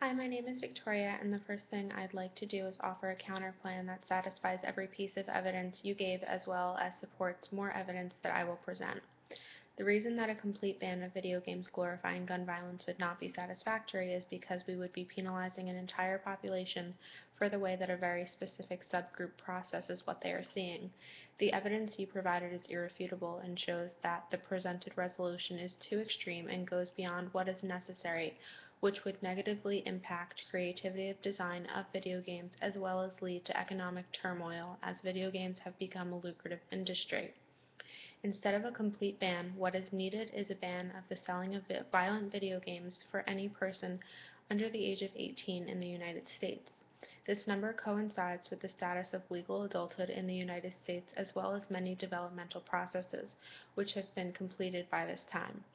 Hi, my name is Victoria, and the first thing I'd like to do is offer a counter plan that satisfies every piece of evidence you gave as well as supports more evidence that I will present. The reason that a complete ban of video games glorifying gun violence would not be satisfactory is because we would be penalizing an entire population for the way that a very specific subgroup processes what they are seeing. The evidence you provided is irrefutable and shows that the presented resolution is too extreme and goes beyond what is necessary, which would negatively impact creativity of design of video games as well as lead to economic turmoil as video games have become a lucrative industry. Instead of a complete ban, what is needed is a ban of the selling of violent video games for any person under the age of 18 in the United States. This number coincides with the status of legal adulthood in the United States as well as many developmental processes, which have been completed by this time.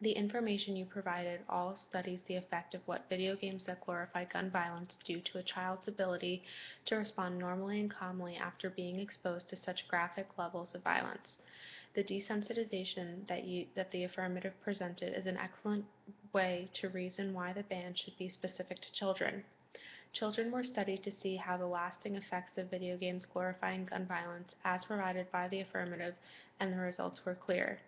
The information you provided all studies the effect of what video games that glorify gun violence do to a child's ability to respond normally and calmly after being exposed to such graphic levels of violence. The desensitization that the affirmative presented is an excellent way to reason why the ban should be specific to children. Children were studied to see how the lasting effects of video games glorifying gun violence, as provided by the affirmative, and the results were clear.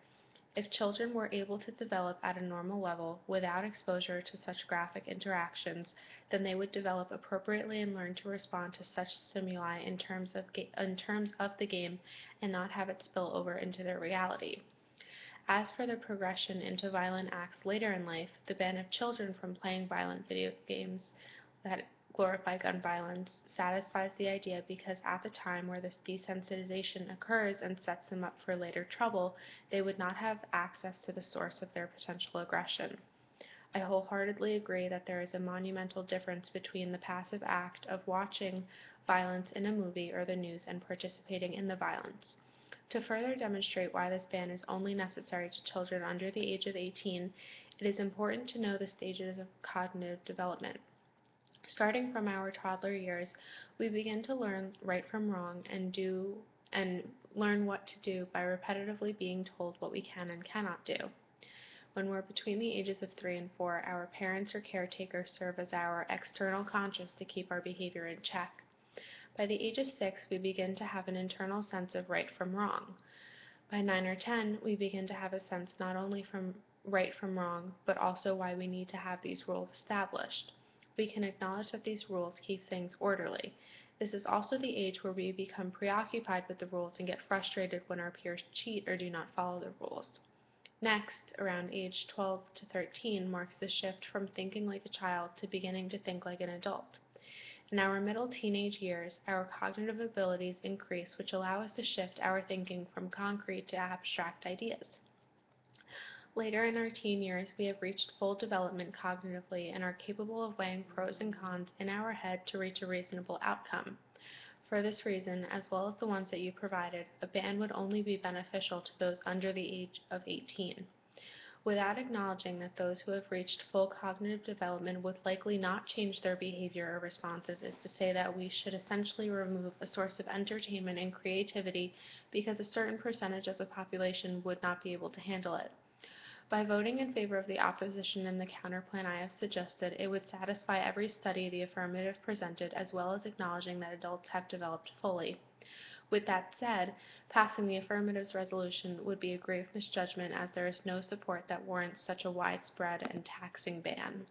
If children were able to develop at a normal level without exposure to such graphic interactions, then they would develop appropriately and learn to respond to such stimuli in terms of the game and not have it spill over into their reality. As for the progression into violent acts later in life, the ban of children from playing violent video games that glorify gun violence satisfies the idea because at the time where this desensitization occurs and sets them up for later trouble, they would not have access to the source of their potential aggression. I wholeheartedly agree that there is a monumental difference between the passive act of watching violence in a movie or the news and participating in the violence. To further demonstrate why this ban is only necessary to children under the age of 18, it is important to know the stages of cognitive development. Starting from our toddler years, we begin to learn right from wrong and learn what to do by repetitively being told what we can and cannot do. When we're between the ages of 3 and 4, our parents or caretakers serve as our external conscience to keep our behavior in check. By the age of 6, we begin to have an internal sense of right from wrong. By 9 or 10, we begin to have a sense not only from right from wrong, but also why we need to have these rules established. We can acknowledge that these rules keep things orderly. This is also the age where we become preoccupied with the rules and get frustrated when our peers cheat or do not follow the rules. Next, around age 12 to 13 marks the shift from thinking like a child to beginning to think like an adult. In our middle teenage years, our cognitive abilities increase, which allow us to shift our thinking from concrete to abstract ideas. Later in our teen years, we have reached full development cognitively and are capable of weighing pros and cons in our head to reach a reasonable outcome. For this reason, as well as the ones that you provided, a ban would only be beneficial to those under the age of 18. Without acknowledging that those who have reached full cognitive development would likely not change their behavior or responses is to say that we should essentially remove a source of entertainment and creativity because a certain percentage of the population would not be able to handle it. By voting in favor of the opposition and the counterplan I have suggested, it would satisfy every study the affirmative presented as well as acknowledging that adults have developed fully. With that said, passing the affirmative's resolution would be a grave misjudgment as there is no support that warrants such a widespread and taxing ban.